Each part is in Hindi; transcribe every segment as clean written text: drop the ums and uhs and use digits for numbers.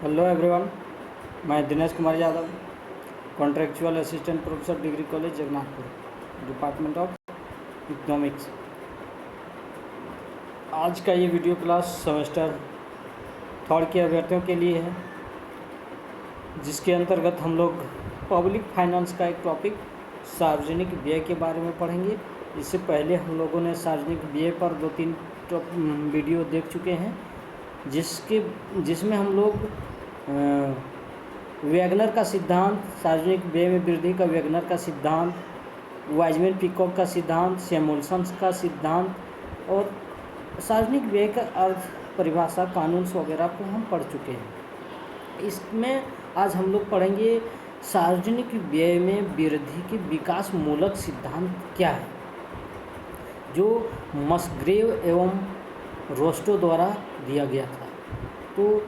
हेलो एवरीवन, मैं Dinesh Kumar Yadav, contractual assistant professor, degree college Jagannathpur, department of economics. आज का ये वीडियो क्लास सेमेस्टर थर्ड के अभ्यर्थियों के लिए है, जिसके अंतर्गत हम लोग पब्लिक फाइनेंस का एक टॉपिक सार्वजनिक व्यय के बारे में पढ़ेंगे। इससे पहले हम लोगों ने सार्वजनिक व्यय पर 2-3 वीडियो देख चुके हैं, जिसमें हम लोग वैगनर का सिद्धांत, सार्वजनिक व्यय में वृद्धि का वैगनर का सिद्धांत, वाइजमैन पीकॉक का सिद्धांत, सैमुअल्सन का सिद्धांत और सार्वजनिक व्यय का अर्थ, परिभाषा, कानून वगैरह को हम पढ़ चुके हैं। इसमें आज हम लोग पढ़ेंगे सार्वजनिक व्यय में वृद्धि के विकास मूलक सिद्धांत क्या है, जो मस्ग्रेव एवं रोस्टो द्वारा दिया गया था। तो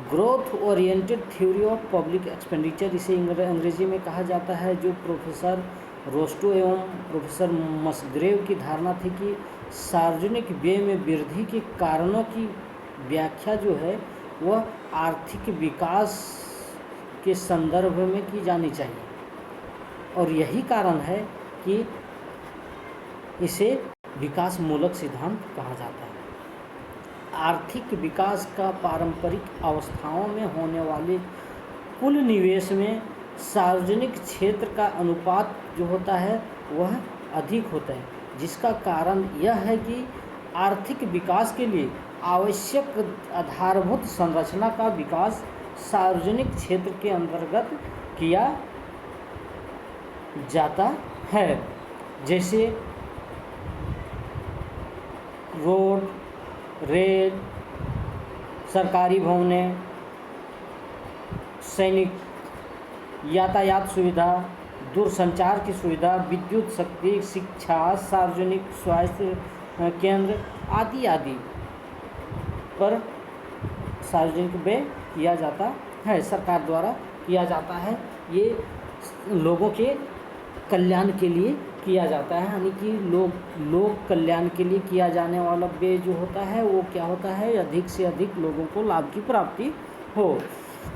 growth oriented theory of public expenditure इसे अंग्रेजी में कहा जाता है, जो प्रोफेसर रोस्टो एवं प्रोफेसर मस्ग्रेव की धारणा थी कि सार्वजनिक व्यय में वृद्धि के कारणों की व्याख्या जो है वह आर्थिक विकास के संदर्भ में की जानी चाहिए, और यही कारण है कि इसे विकास मूलक सिद्धांत कहा जाता है। आर्थिक विकास का पारंपरिक अवस्थाओं में होने वाले कुल निवेश में सार्वजनिक क्षेत्र का अनुपात जो होता है वह अधिक होता है, जिसका कारण यह है कि आर्थिक विकास के लिए आवश्यक आधारभूत संरचना का विकास सार्वजनिक क्षेत्र के अंतर्गत किया जाता है, जैसे रोड, रेल, सरकारी भवनें, सैनिक यातायात सुविधा, दूरसंचार की सुविधा, विद्युत शक्ति, शिक्षा, सार्वजनिक स्वास्थ्य केंद्र आदि आदि पर सार्वजनिक व्यय किया जाता है, सरकार द्वारा किया जाता है। ये लोगों के कल्याण के लिए किया जाता है, यानी कि लोक कल्याण के लिए किया जाने वाला व्यय जो होता है वो क्या होता है, अधिक से अधिक लोगों को लाभ की प्राप्ति हो,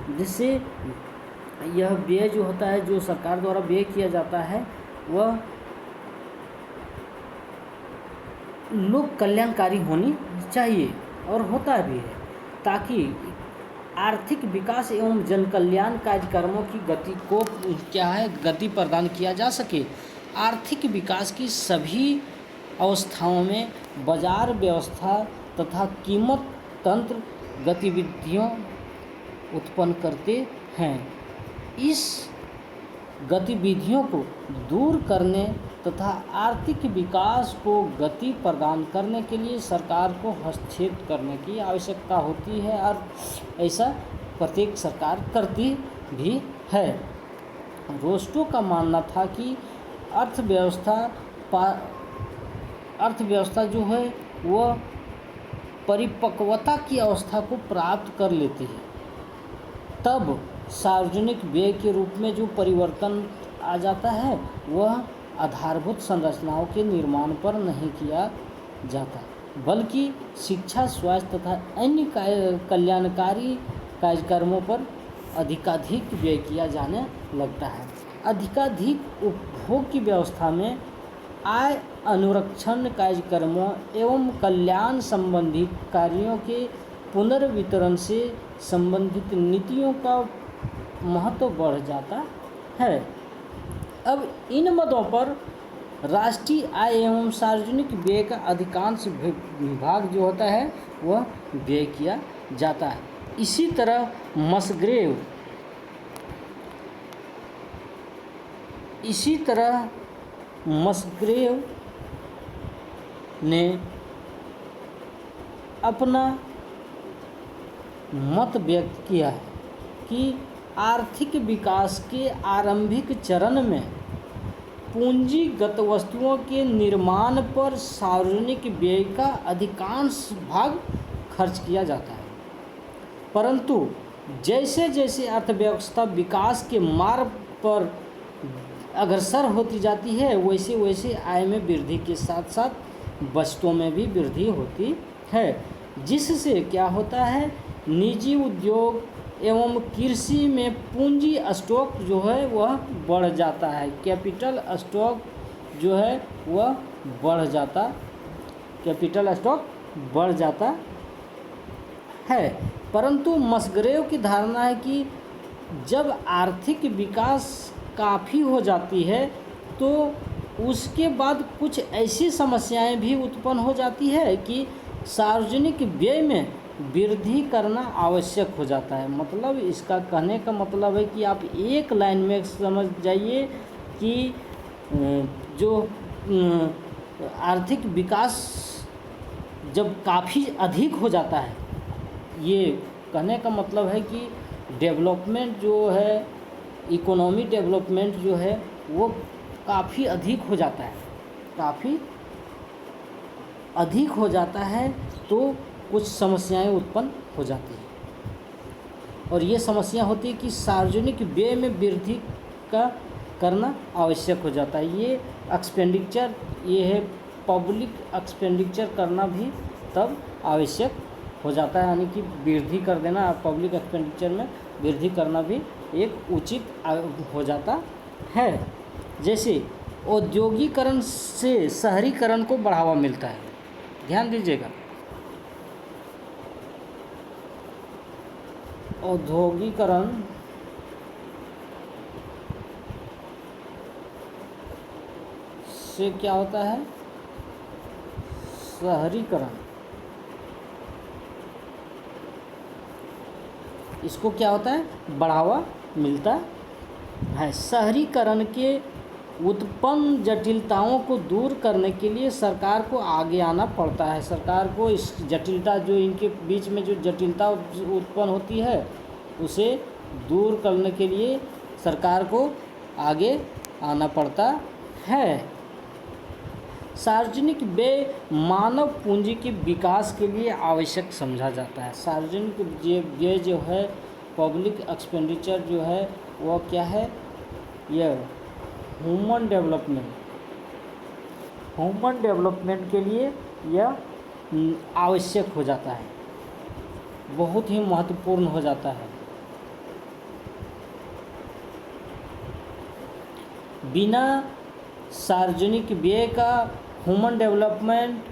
जिससे यह व्यय जो होता है, जो सरकार द्वारा व्यय किया जाता है, वह लोक कल्याणकारी होनी चाहिए और होता भी है, ताकि आर्थिक विकास एवं जन कल्याण कार्यक्रमों की गति को गति प्रदान किया जा सके। आर्थिक विकास की सभी अवस्थाओं में बाजार व्यवस्था तथा कीमत तंत्र गतिविधियों उत्पन्न करते हैं। इस गतिविधियों को दूर करने तथा आर्थिक विकास को गति प्रदान करने के लिए सरकार को हस्तक्षेप करने की आवश्यकता होती है, और ऐसा प्रत्येक सरकार करती भी है। रोस्टो का मानना था कि अर्थव्यवस्था जो है वह परिपक्वता की अवस्था को प्राप्त कर लेती है, तब सार्वजनिक व्यय के रूप में जो परिवर्तन आ जाता है वह आधारभूत संरचनाओं के निर्माण पर नहीं किया जाता, बल्कि शिक्षा, स्वास्थ्य तथा अन्य कल्याणकारी कार्यक्रमों पर अधिकाधिक व्यय किया जाने लगता है। अधिकाधिक उपभोग की व्यवस्था में आय अनुरक्षण कार्यक्रमों एवं कल्याण संबंधी कार्यों के पुनर्वितरण से संबंधित नीतियों का महत्व बढ़ जाता है। अब इन मदों पर राष्ट्रीय आय एवं सार्वजनिक व्यय का अधिकांश भाग जो होता है वह व्यय किया जाता है। इसी तरह मस्ग्रेव ने अपना मत व्यक्त किया है कि आर्थिक विकास के आरंभिक चरण में पूंजीगत वस्तुओं के निर्माण पर सार्वजनिक व्यय का अधिकांश भाग खर्च किया जाता है, परंतु जैसे जैसे अर्थव्यवस्था विकास के मार्ग पर अग्रसर होती जाती है, वैसे वैसे आय में वृद्धि के साथ साथ बचतों में भी वृद्धि होती है, जिससे क्या होता है, निजी उद्योग एवं कृषि में पूंजी स्टॉक जो है वह बढ़ जाता है। कैपिटल स्टॉक जो है वह बढ़ जाता है। परंतु मस्ग्रेव की धारणा है कि जब आर्थिक विकास काफ़ी हो जाती है तो उसके बाद कुछ ऐसी समस्याएं भी उत्पन्न हो जाती है कि सार्वजनिक व्यय में वृद्धि करना आवश्यक हो जाता है। मतलब इसका कहने का मतलब है कि आप एक लाइन में समझ जाइए कि जो आर्थिक विकास जब काफ़ी अधिक हो जाता है, ये कहने का मतलब है कि डेवलपमेंट जो है, इकोनॉमी डेवलपमेंट जो है वो काफ़ी अधिक हो जाता है तो कुछ समस्याएं उत्पन्न हो जाती हैं। और ये समस्या होती है कि सार्वजनिक व्यय में वृद्धि का करना आवश्यक हो जाता है। ये एक्सपेंडिचर ये है, पब्लिक एक्सपेंडिचर करना भी तब आवश्यक हो जाता है, यानी कि वृद्धि कर देना, पब्लिक एक्सपेंडिचर में वृद्धि करना भी एक उचित हो जाता है। जैसे औद्योगिकरण से शहरीकरण को बढ़ावा मिलता है। ध्यान दीजिएगा, औद्योगिकरण से क्या होता है, शहरीकरण, इसको क्या होता है, बढ़ावा मिलता है। शहरीकरण के उत्पन्न जटिलताओं को दूर करने के लिए सरकार को आगे आना पड़ता है। सरकार को इस जटिलता, जो इनके बीच में जो जटिलता उत्पन्न होती है उसे दूर करने के लिए सरकार को आगे आना पड़ता है। सार्वजनिक व्यय मानव पूंजी के विकास के लिए आवश्यक समझा जाता है। सार्वजनिक व्यय जो है, पब्लिक एक्सपेंडिचर जो है वह क्या है, यह ह्यूमन डेवलपमेंट के लिए यह आवश्यक हो जाता है, बहुत ही महत्वपूर्ण हो जाता है। बिना सार्वजनिक व्यय का ह्यूमन डेवलपमेंट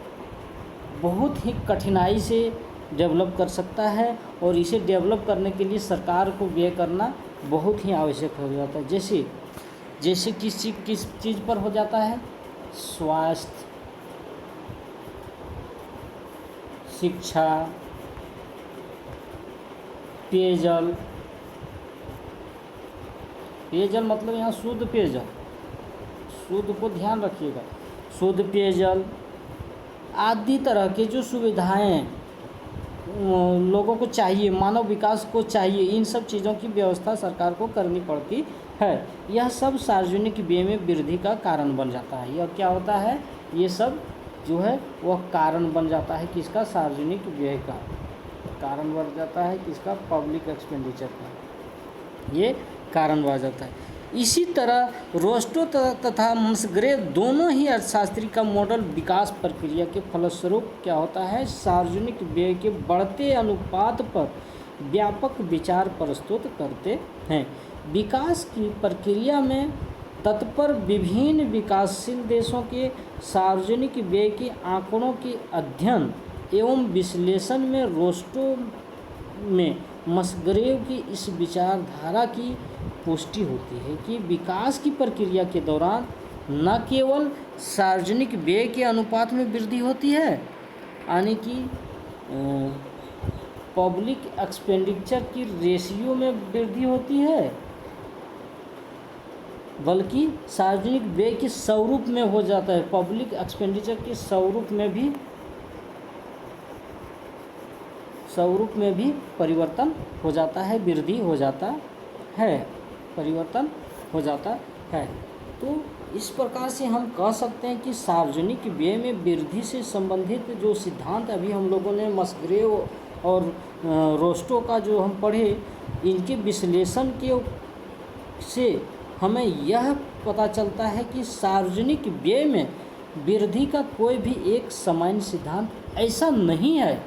बहुत ही कठिनाई से डेवलप कर सकता है, और इसे डेवलप करने के लिए सरकार को व्यय करना बहुत ही आवश्यक हो जाता है। जैसे किस चीज़ पर हो जाता है, स्वास्थ्य, शिक्षा, पेयजल मतलब यहाँ शुद्ध पेयजल, शुद्ध को ध्यान रखिएगा, शुद्ध पेयजल आदि तरह के जो सुविधाएं लोगों को चाहिए, मानव विकास को चाहिए, इन सब चीज़ों की व्यवस्था सरकार को करनी पड़ती है। यह सब सार्वजनिक व्यय में वृद्धि का कारण बन जाता है। यह क्या होता है, ये सब जो है वह कारण बन जाता है किसका, सार्वजनिक व्यय का कारण बन जाता है, किसका, पब्लिक एक्सपेंडिचर का ये कारण बन जाता है। इसी तरह रोस्टो तथा मस्ग्रेव दोनों ही अर्थशास्त्री का मॉडल विकास प्रक्रिया के फलस्वरूप क्या होता है, सार्वजनिक व्यय के बढ़ते अनुपात पर व्यापक विचार प्रस्तुत करते हैं। विकास की प्रक्रिया में तत्पर विभिन्न विकासशील देशों के सार्वजनिक व्यय के आंकड़ों के अध्ययन एवं विश्लेषण में रोस्टो में मस्ग्रेव की इस विचारधारा की पुष्टि होती है कि विकास की प्रक्रिया के दौरान न केवल सार्वजनिक व्यय के अनुपात में वृद्धि होती है, यानी कि पब्लिक एक्सपेंडिचर की रेशियो में वृद्धि होती है, बल्कि सार्वजनिक व्यय के स्वरूप में हो जाता है, पब्लिक एक्सपेंडिचर के स्वरूप में भी परिवर्तन हो जाता है, वृद्धि हो जाता है, परिवर्तन हो जाता है। तो इस प्रकार से हम कह सकते हैं कि सार्वजनिक व्यय में वृद्धि से संबंधित जो सिद्धांत अभी हम लोगों ने मस्ग्रेव और रोस्टो का जो हम पढ़े, इनके विश्लेषण के से हमें यह पता चलता है कि सार्वजनिक व्यय में वृद्धि का कोई भी एक सामान्य सिद्धांत ऐसा नहीं है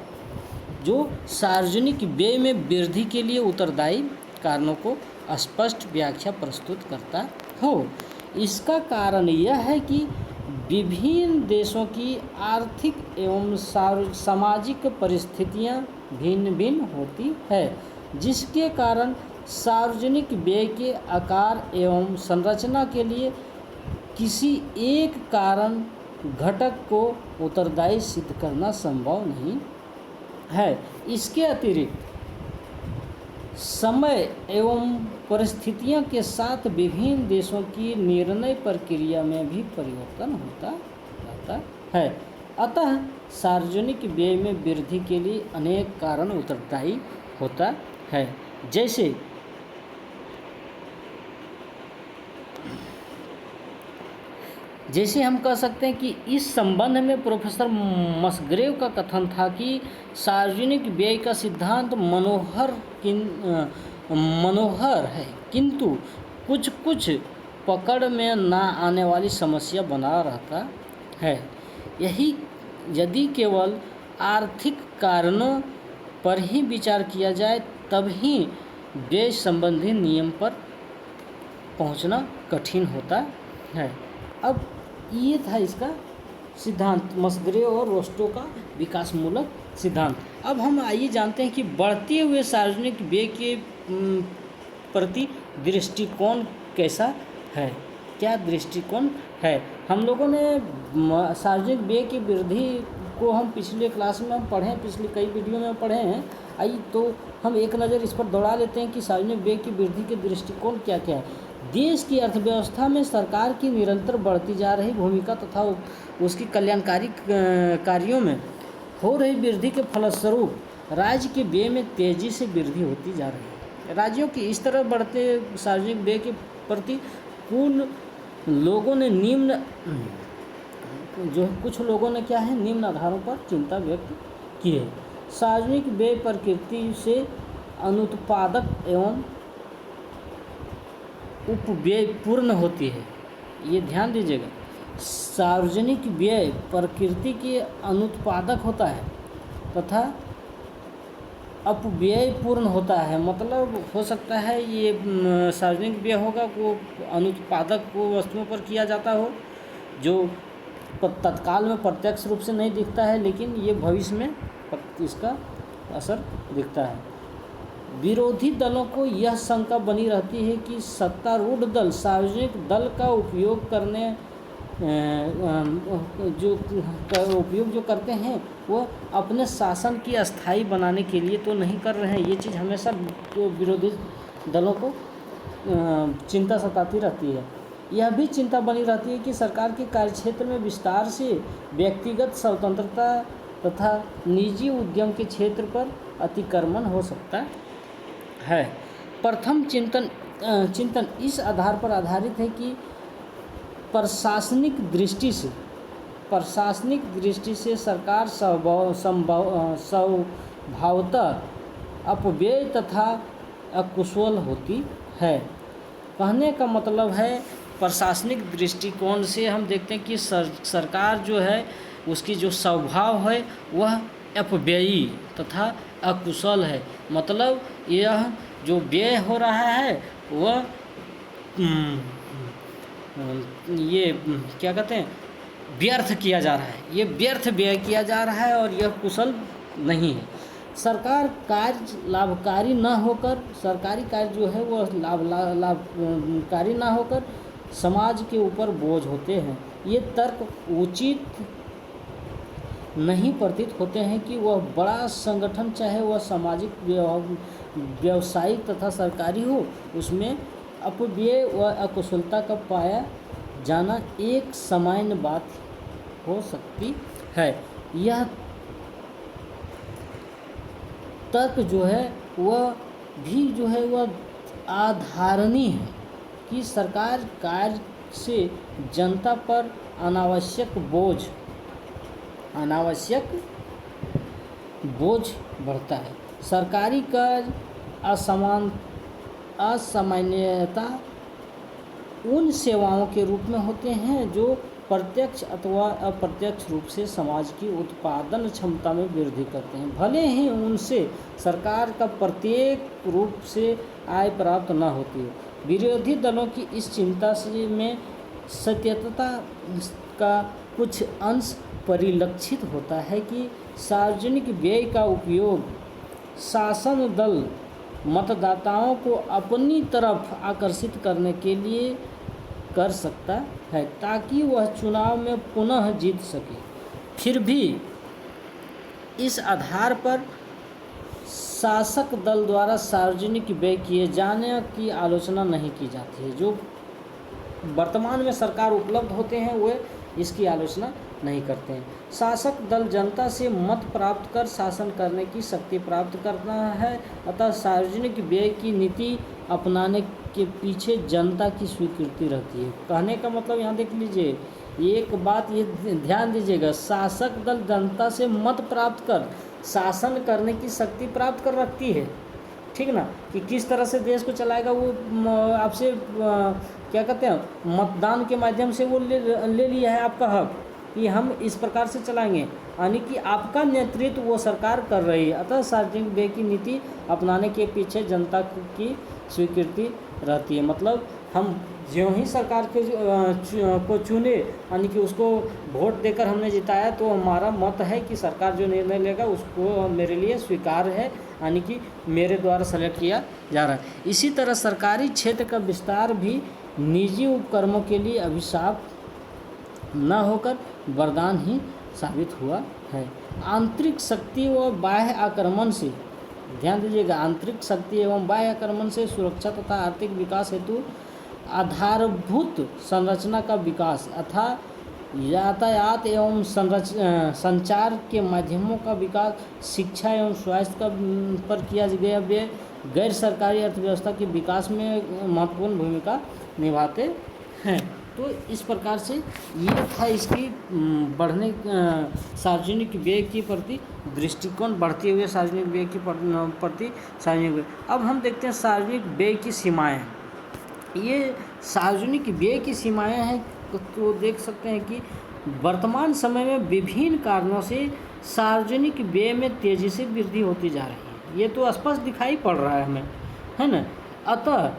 जो सार्वजनिक व्यय में वृद्धि के लिए उत्तरदायी कारणों को स्पष्ट व्याख्या प्रस्तुत करता हो। इसका कारण यह है कि विभिन्न देशों की आर्थिक एवं सामाजिक परिस्थितियां भिन्न भिन्न होती है, जिसके कारण सार्वजनिक व्यय के आकार एवं संरचना के लिए किसी एक कारण घटक को उत्तरदायी सिद्ध करना संभव नहीं है। इसके अतिरिक्त समय एवं परिस्थितियों के साथ विभिन्न देशों की निर्णय प्रक्रिया में भी परिवर्तन होता रहता है। अतः सार्वजनिक व्यय में वृद्धि के लिए अनेक कारण उत्तरदायी होता है। जैसे हम कह सकते हैं कि इस संबंध में प्रोफेसर मसग्रेव का कथन था कि सार्वजनिक व्यय का सिद्धांत मनोहर है, किंतु कुछ कुछ पकड़ में ना आने वाली समस्या बना रहता है। यदि केवल आर्थिक कारणों पर ही विचार किया जाए तब ही व्यय संबंधी नियम पर पहुंचना कठिन होता है। अब ये था इसका सिद्धांत, मसग्रेव और रोस्टो का विकासमूलक सिद्धांत। अब हम आइए जानते हैं कि बढ़ते हुए सार्वजनिक व्यय के प्रति दृष्टिकोण कैसा है, क्या दृष्टिकोण है। हम लोगों ने सार्वजनिक व्यय की वृद्धि को हम पिछले क्लास में हम पढ़े, पिछले कई वीडियो में पढ़े हैं। आइए तो हम एक नज़र इस पर दौड़ा लेते हैं कि सार्वजनिक व्यय की वृद्धि के दृष्टिकोण क्या क्या है। देश की अर्थव्यवस्था में सरकार की निरंतर बढ़ती जा रही भूमिका तथा उसकी कल्याणकारी कार्यों में हो रही वृद्धि के फलस्वरूप राज्य के व्यय में तेजी से वृद्धि होती जा रही है। राज्यों की इस तरह बढ़ते सार्वजनिक व्यय के प्रति कुछ लोगों ने क्या है, निम्न आधारों पर चिंता व्यक्त की है। सार्वजनिक व्यय प्रकृति से अनुत्पादक एवं उपव्यय पूर्ण होती है। ये ध्यान दीजिएगा, सार्वजनिक व्यय प्रकृति के अनुत्पादक होता है तथा अपव्यय पूर्ण होता है। मतलब हो सकता है ये सार्वजनिक व्यय होगा वो अनुत्पादक वस्तुओं पर किया जाता हो, जो तत्काल में प्रत्यक्ष रूप से नहीं दिखता है, लेकिन ये भविष्य में इसका असर दिखता है। विरोधी दलों को यह शंका बनी रहती है कि सत्तारूढ़ दल सार्वजनिक धन का उपयोग जो करते हैं वो अपने शासन की अस्थायी बनाने के लिए तो नहीं कर रहे हैं। ये चीज़ हमेशा विरोधी दलों को चिंता सताती रहती है। यह भी चिंता बनी रहती है कि सरकार के कार्यक्षेत्र में विस्तार से व्यक्तिगत स्वतंत्रता तथा निजी उद्यम के क्षेत्र पर अतिक्रमण हो सकता है। प्रथम चिंतन इस आधार पर आधारित है कि प्रशासनिक दृष्टि से सरकार स्वभावतः अपव्यय तथा अकुशल होती है। कहने का मतलब है प्रशासनिक दृष्टिकोण से हम देखते हैं कि सरकार जो है उसकी जो स्वभाव है वह अपव्ययी तथा अकुशल है। मतलब यह जो व्यय हो रहा है वह ये क्या कहते हैं, व्यर्थ किया जा रहा है, ये व्यर्थ व्यय किया जा रहा है और यह कुशल नहीं है। सरकार कार्य लाभकारी न होकर, सरकारी कार्य जो है वह लाभकारी न होकर समाज के ऊपर बोझ होते हैं। ये तर्क उचित नहीं प्रतीत होते हैं कि वह बड़ा संगठन, चाहे वह सामाजिक, व्यावसायिक तथा सरकारी हो, उसमें अपव्यय व अकुशलता का पाया जाना एक सामान्य बात हो सकती है। यह तर्क जो है वह भी जो है वह आधारणीय है कि सरकार कार्य से जनता पर अनावश्यक बोझ बढ़ता है। सरकारी कार्य असामान्यता उन सेवाओं के रूप में होते हैं जो प्रत्यक्ष अथवा अप्रत्यक्ष रूप से समाज की उत्पादन क्षमता में वृद्धि करते हैं। भले ही उनसे सरकार का प्रत्येक रूप से आय प्राप्त न होती है। विरोधी दलों की इस चिंता से में सत्यता का कुछ अंश परिलक्षित होता है कि सार्वजनिक व्यय का उपयोग शासन दल मतदाताओं को अपनी तरफ आकर्षित करने के लिए कर सकता है ताकि वह चुनाव में पुनः जीत सके। फिर भी इस आधार पर शासक दल द्वारा सार्वजनिक व्यय किए जाने की आलोचना नहीं की जाती है। जो वर्तमान में सरकार उपलब्ध होते हैं वे इसकी आलोचना नहीं करते हैं। शासक दल जनता से मत प्राप्त कर शासन करने की शक्ति प्राप्त करना है, अतः सार्वजनिक व्यय की नीति अपनाने के पीछे जनता की स्वीकृति रहती है। कहने का मतलब यहाँ देख लीजिए, एक बात ये ध्यान दीजिएगा, शासक दल जनता से मत प्राप्त कर शासन करने की शक्ति प्राप्त कर रखती है, ठीक ना, कि किस तरह से देश को चलाएगा वो आपसे क्या कहते हैं मतदान के माध्यम से वो ले लिया है आपका हक कि हम इस प्रकार से चलाएंगे, यानी कि आपका नेतृत्व वो सरकार कर रही है। अतः सार्वजनिक व्यय की नीति अपनाने के पीछे जनता की स्वीकृति रहती है। मतलब हम ज्यों ही सरकार को चुने, यानी कि उसको वोट देकर हमने जिताया, तो हमारा मत है कि सरकार जो निर्णय लेगा उसको मेरे लिए स्वीकार है, यानी कि मेरे द्वारा सेलेक्ट किया जा रहा है। इसी तरह सरकारी क्षेत्र का विस्तार भी निजी उपक्रमों के लिए अभिशाप न होकर वरदान ही साबित हुआ है। आंतरिक शक्ति व बाह्य आक्रमण से, ध्यान दीजिएगा, आंतरिक शक्ति एवं बाह्य आक्रमण से सुरक्षा तथा आर्थिक विकास हेतु आधारभूत संरचना का विकास अथा यातायात एवं संचार के माध्यमों का विकास, शिक्षा एवं स्वास्थ्य पर किया गया व्यय गैर सरकारी अर्थव्यवस्था के विकास में महत्वपूर्ण भूमिका निभाते हैं। तो इस प्रकार से ये था इसकी बढ़ने सार्वजनिक व्यय के प्रति दृष्टिकोण, बढ़ते हुए सार्वजनिक व्यय के प्रति सार्वजनिक व्यय। अब हम देखते हैं सार्वजनिक व्यय की सीमाएं। ये सार्वजनिक व्यय की सीमाएं हैं, तो देख सकते हैं कि वर्तमान समय में विभिन्न कारणों से सार्वजनिक व्यय में तेज़ी से वृद्धि होती जा रही है। ये तो स्पष्ट दिखाई पड़ रहा है हमें, है ना। अतः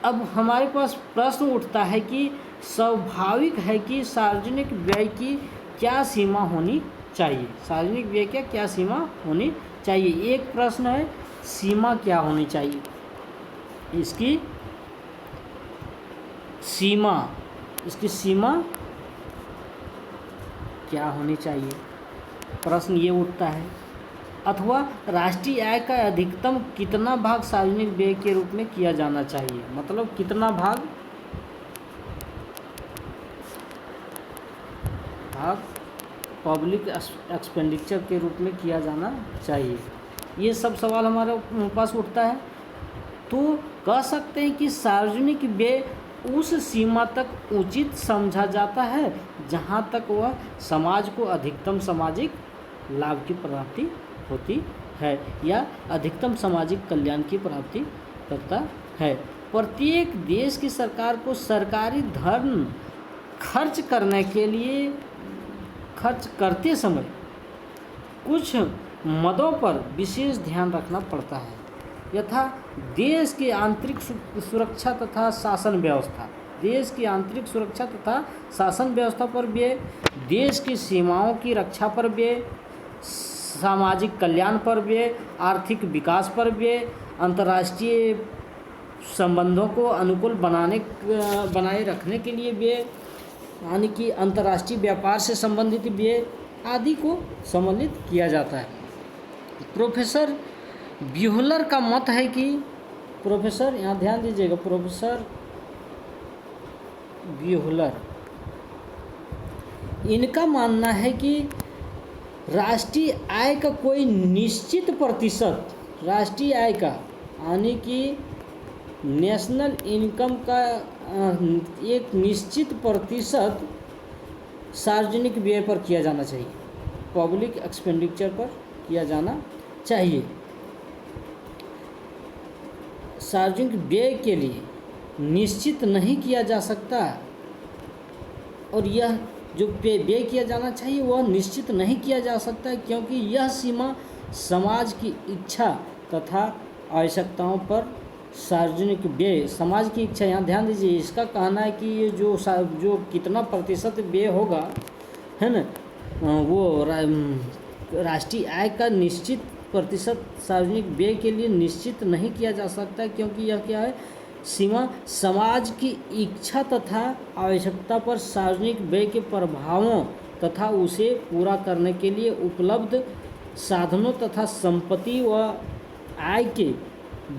अब हमारे पास प्रश्न उठता है कि स्वाभाविक है कि सार्वजनिक व्यय की क्या सीमा होनी चाहिए, सार्वजनिक व्यय की क्या सीमा होनी चाहिए। एक प्रश्न है, सीमा क्या होनी चाहिए, इसकी सीमा क्या होनी चाहिए, प्रश्न ये उठता है। अथवा राष्ट्रीय आय का अधिकतम कितना भाग सार्वजनिक व्यय के रूप में किया जाना चाहिए, मतलब कितना भाग पब्लिक एक्सपेंडिचर के रूप में किया जाना चाहिए। ये सब सवाल हमारे पास उठता है। तो कह सकते हैं कि सार्वजनिक व्यय उस सीमा तक उचित समझा जाता है जहाँ तक वह समाज को अधिकतम सामाजिक लाभ की प्राप्ति होती है या अधिकतम सामाजिक कल्याण की प्राप्ति करता है। प्रत्येक देश की सरकार को सरकारी धन खर्च करते समय कुछ मदों पर विशेष ध्यान रखना पड़ता है, यथा देश की आंतरिक सुरक्षा तथा शासन व्यवस्था, देश की आंतरिक सुरक्षा तथा शासन व्यवस्था पर व्यय, देश की सीमाओं की रक्षा पर व्यय, सामाजिक कल्याण पर व्यय, आर्थिक विकास पर व्यय, अंतर्राष्ट्रीय संबंधों को अनुकूल बनाए रखने के लिए व्यय, यानी कि अंतर्राष्ट्रीय व्यापार से संबंधित व्यय आदि को सम्मिलित किया जाता है। प्रोफेसर ब्यूहलर का मत है कि प्रोफेसर, यहाँ ध्यान दीजिएगा, प्रोफेसर ब्यूहलर, इनका मानना है कि राष्ट्रीय आय का कोई निश्चित प्रतिशत, राष्ट्रीय आय का यानी कि नेशनल इनकम का एक निश्चित प्रतिशत सार्वजनिक व्यय पर किया जाना चाहिए, पब्लिक एक्सपेंडिचर पर किया जाना चाहिए। सार्वजनिक व्यय के लिए निश्चित नहीं किया जा सकता और यह जो व्यय किया जाना चाहिए वह निश्चित नहीं किया जा सकता है, क्योंकि यह सीमा समाज की इच्छा तथा आवश्यकताओं पर सार्वजनिक व्यय, समाज की इच्छा, यहाँ ध्यान दीजिए, इसका कहना है कि ये जो कितना प्रतिशत व्यय होगा, है ना, वो राष्ट्रीय आय का निश्चित प्रतिशत सार्वजनिक व्यय के लिए निश्चित नहीं किया जा सकता, क्योंकि यह क्या है, सीमा समाज की इच्छा तथा आवश्यकता पर सार्वजनिक व्यय के प्रभावों तथा उसे पूरा करने के लिए उपलब्ध साधनों तथा संपत्ति व आय के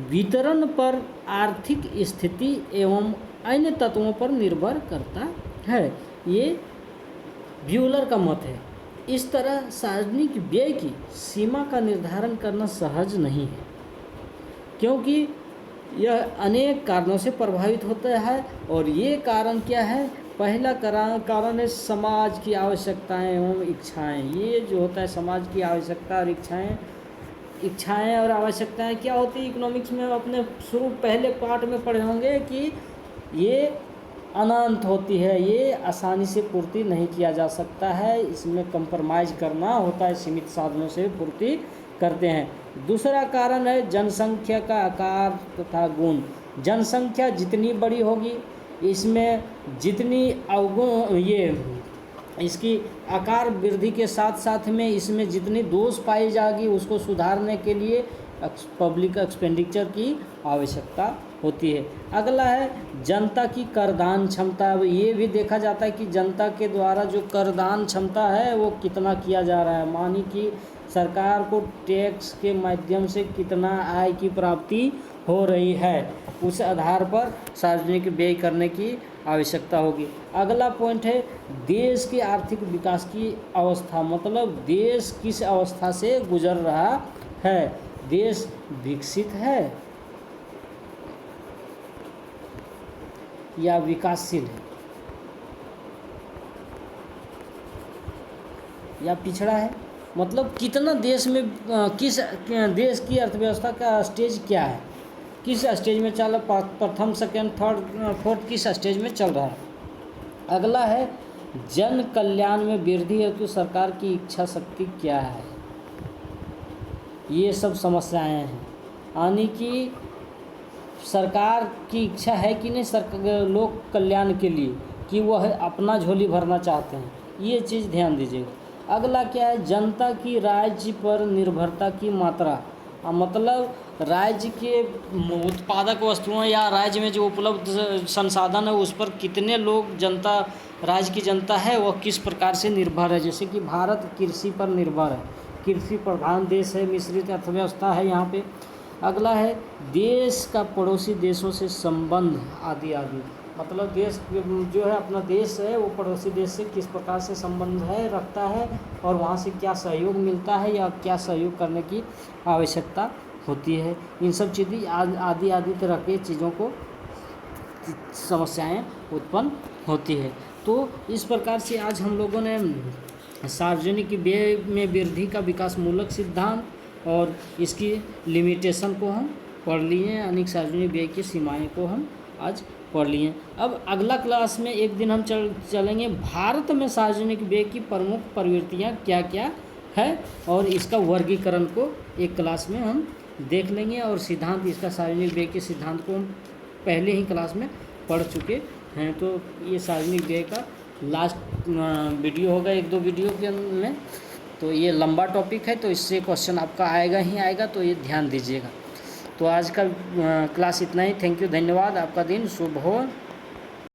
वितरण पर, आर्थिक स्थिति एवं अन्य तत्वों पर निर्भर करता है। ये ब्यूलर का मत है। इस तरह सार्वजनिक व्यय की सीमा का निर्धारण करना सहज नहीं है, क्योंकि यह अनेक कारणों से प्रभावित होता है। और ये कारण क्या है? पहला कारण है समाज की आवश्यकताएं एवं इच्छाएं। ये जो होता है समाज की आवश्यकता और इच्छाएं और आवश्यकताएं क्या होती है इकोनॉमिक्स में, अपने पहले पार्ट में पढ़े होंगे कि ये अनंत होती है, ये आसानी से पूर्ति नहीं किया जा सकता है, इसमें कंप्रोमाइज़ करना होता है, सीमित साधनों से पूर्ति करते हैं। दूसरा कारण है जनसंख्या का आकार तथा गुण। जनसंख्या जितनी बड़ी होगी, इसमें जितनी इसकी आकार वृद्धि के साथ साथ में इसमें जितनी दोष पाई जाएगी, उसको सुधारने के लिए पब्लिक एक्सपेंडिचर की आवश्यकता होती है। अगला है जनता की करदान क्षमता। ये भी देखा जाता है कि जनता के द्वारा जो करदान क्षमता है वो कितना किया जा रहा है, मानी कि सरकार को टैक्स के माध्यम से कितना आय की प्राप्ति हो रही है, उस आधार पर सार्वजनिक व्यय करने की आवश्यकता होगी। अगला पॉइंट है देश के आर्थिक विकास की अवस्था, मतलब देश किस अवस्था से गुजर रहा है, देश विकसित है या विकासशील है या पिछड़ा है, मतलब कितना देश में किस देश की अर्थव्यवस्था का स्टेज क्या है, किस स्टेज में चल, प्रथम सेकेंड थर्ड फोर्थ किस स्टेज में चल रहा है। अगला है जन कल्याण में वृद्धि हेतु सरकार की इच्छा शक्ति क्या है। ये सब समस्याएं हैं, यानी कि सरकार की इच्छा है कि नहीं सरकार लोक कल्याण के लिए, कि वह अपना झोली भरना चाहते हैं, ये चीज़ ध्यान दीजिएगा। अगला क्या है जनता की राज्य पर निर्भरता की मात्रा, मतलब राज्य के उत्पादक वस्तुओं या राज्य में जो उपलब्ध संसाधन है उस पर कितने लोग जनता, राज्य की जनता है वह किस प्रकार से निर्भर है। जैसे कि भारत कृषि पर निर्भर है, कृषि प्रधान देश है, मिश्रित अर्थव्यवस्था है यहाँ पे। अगला है देश का पड़ोसी देशों से संबंध आदि आदि, मतलब देश जो है अपना देश है वो पड़ोसी देश से किस प्रकार से संबंध है रखता है और वहाँ से क्या सहयोग मिलता है या क्या सहयोग करने की आवश्यकता होती है। इन सब चीज़ें आदि आदि तरह के चीज़ों को समस्याएं उत्पन्न होती है। तो इस प्रकार से आज हम लोगों ने सार्वजनिक व्यय में वृद्धि का विकास मूलक सिद्धांत और इसकी लिमिटेशन को हम पढ़ लिए, यानी सार्वजनिक व्यय की सीमाएं को हम आज पढ़ लिए। अब अगला क्लास में एक दिन हम चलेंगे भारत में सार्वजनिक व्यय की प्रमुख प्रवृत्तियां क्या क्या है और इसका वर्गीकरण को एक क्लास में हम देख लेंगे। और सिद्धांत, इसका सार्वजनिक व्यय के सिद्धांत को हम पहले ही क्लास में पढ़ चुके हैं। तो ये सार्वजनिक व्यय का लास्ट वीडियो होगा, एक दो वीडियो के में। तो ये लंबा टॉपिक है, तो इससे क्वेश्चन आपका आएगा ही आएगा, तो ये ध्यान दीजिएगा। तो आज का क्लास इतना ही। थैंक यू, धन्यवाद। आपका दिन शुभ हो।